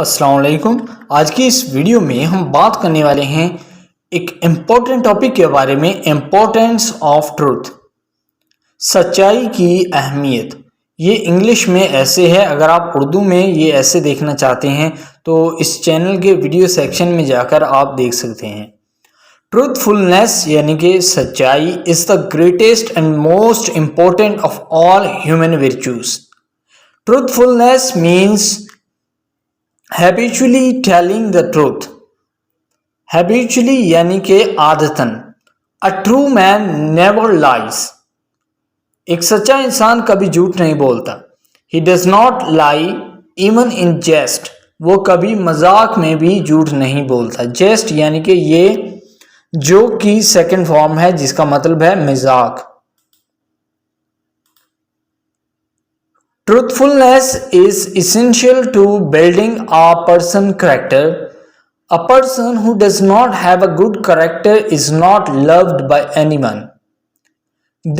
अस्सलाम वालेकुम। आज की इस वीडियो में हम बात करने वाले हैं एक इम्पोर्टेंट टॉपिक के बारे में, इम्पोर्टेंस ऑफ ट्रूथ, सच्चाई की अहमियत। ये इंग्लिश में ऐसे है, अगर आप उर्दू में ये ऐसे देखना चाहते हैं तो इस चैनल के वीडियो सेक्शन में जाकर आप देख सकते हैं। ट्रूथफुलनेस यानी कि सच्चाई is the greatest and most important of all human virtues. Truthfulness means habitually telling the truth. Habitually यानी कि आदतन। A true man never lies. एक सच्चा इंसान कभी झूठ नहीं बोलता। He does not lie even in jest. वो कभी मजाक में भी झूठ नहीं बोलता। जेस्ट यानी कि ये जो की सेकंड फॉर्म है जिसका मतलब है मजाक। Truthfulness is essential to building a person's character. A person who does not have a good character is not loved by anyone.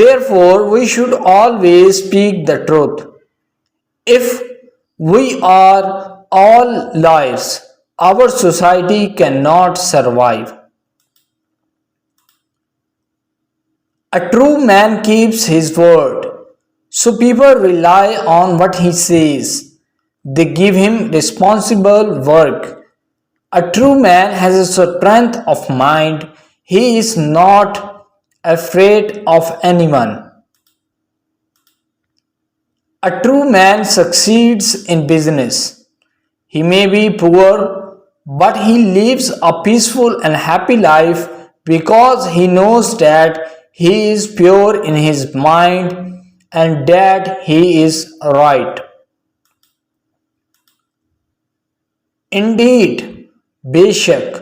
Therefore, we should always speak the truth. If we are all liars, our society cannot survive. A true man keeps his word. So people rely on what he says. They give him responsible work. A true man has a strength of mind. He is not afraid of anyone. A true man succeeds in business. He may be poor, but he lives a peaceful and happy life because he knows that he is pure in his mind and that he is right. Indeed, बेशक,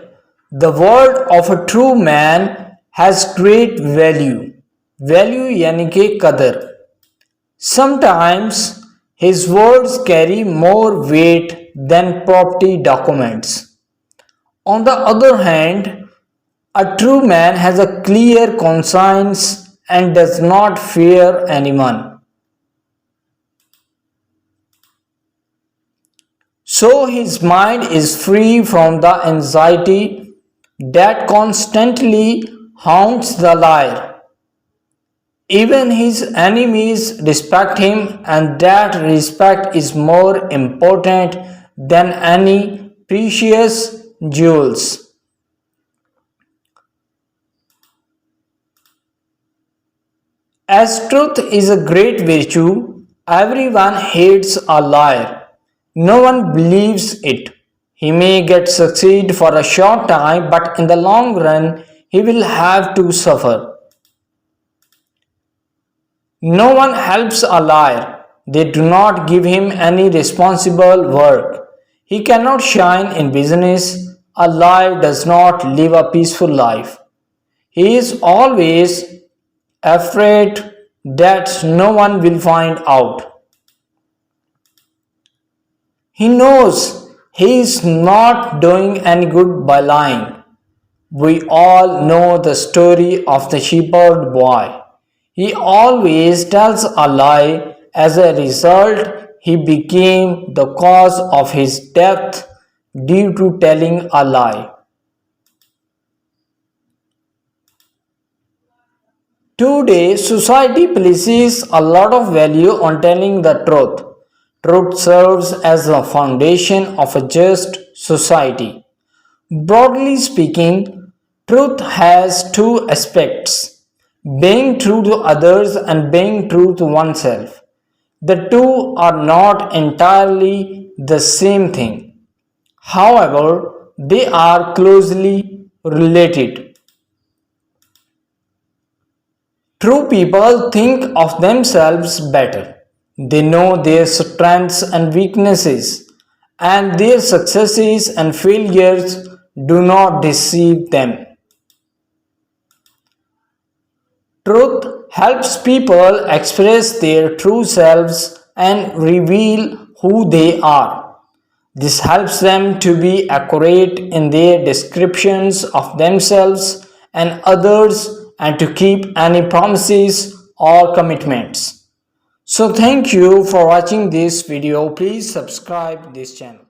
the word of a true man has great value. Value यानी कि कदर. Sometimes his words carry more weight than property documents. On the other hand, a true man has a clear conscience and does not fear anyone. So his mind is free from the anxiety that constantly haunts the liar. Even his enemies respect him, and that respect is more important than any precious jewels. As truth is a great virtue, everyone hates a liar. No one believes it. He may get succeed for a short time, but in the long run, he will have to suffer. No one helps a liar. They do not give him any responsible work. He cannot shine in business. A liar does not live a peaceful life. He is always afraid that no one will find out. He knows he is not doing any good by lying. We all know the story of the shepherd boy. He always tells a lie. As a result, he became the cause of his death due to telling a lie. Today, society places a lot of value on telling the truth. Truth serves as the foundation of a just society. Broadly speaking, truth has two aspects: being true to others and being true to oneself. The two are not entirely the same thing. However, they are closely related. True people think of themselves better. They know their strengths and weaknesses, and their successes and failures do not deceive them. Truth helps people express their true selves and reveal who they are. This helps them to be accurate in their descriptions of themselves and others and to keep any promises or commitments. So thank you for watching this video. Please subscribe this channel.